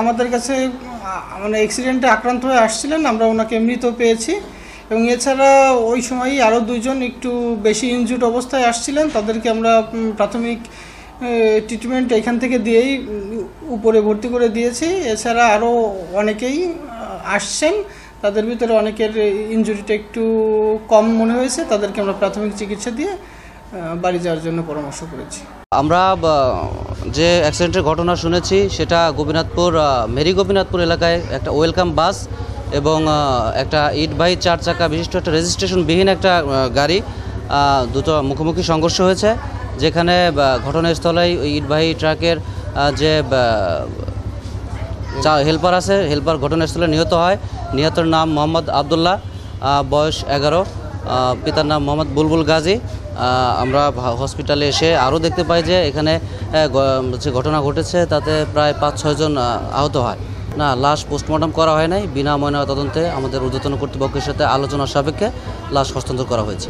আমাদের কাছে মানে অ্যাক্সিডেন্টে আক্রান্ত হয়ে আসছিলেন, আমরা ওনাকে মৃত পেয়েছি এবং এছাড়া ওই সময়ই আরও দুজন একটু বেশি ইনজুর্ড অবস্থায় আসছিলেন, তাদেরকে আমরা প্রাথমিক ট্রিটমেন্ট এখান থেকে দিয়েই উপরে ভর্তি করে দিয়েছি। এছাড়া আরও অনেকেই আসছেন, তাদের ভিতরে অনেকের ইনজুরিটা একটু কম মনে হয়েছে, তাদেরকে আমরা প্রাথমিক চিকিৎসা দিয়ে বাড়ি যাওয়ার জন্য পরামর্শ করেছি। আমরা যে অ্যাক্সিডেন্টের ঘটনা শুনেছি সেটা মেরি গোপীনাথপুর এলাকায় একটা ওয়েলকাম বাস এবং একটা ইটবাহী 4 চাকা বিশিষ্ট একটা রেজিস্ট্রেশনবিহীন একটা গাড়ি, দুটো মুখোমুখি সংঘর্ষ হয়েছে, যেখানে ঘটনাস্থলেই ইটবাহী ট্রাকের যে হেল্পার আছে, হেল্পার ঘটনাস্থলে নিহত হয়। নিহতের নাম মোহাম্মদ আবদুল্লাহ, বয়স 11, পিতার নাম মোহাম্মদ বুলবুল গাজী। আমরা হসপিটালে এসে আরও দেখতে পাই যে এখানে যে ঘটনা ঘটেছে তাতে প্রায় 5-6 জন আহত হয়। না, লাশ পোস্টমর্টম করা হয় নাই। বিনা ময়নাতদন্তে আমাদের ঊর্ধ্বতন কর্তৃপক্ষের সাথে আলোচনা সাপেক্ষে লাশ হস্তান্তর করা হয়েছে।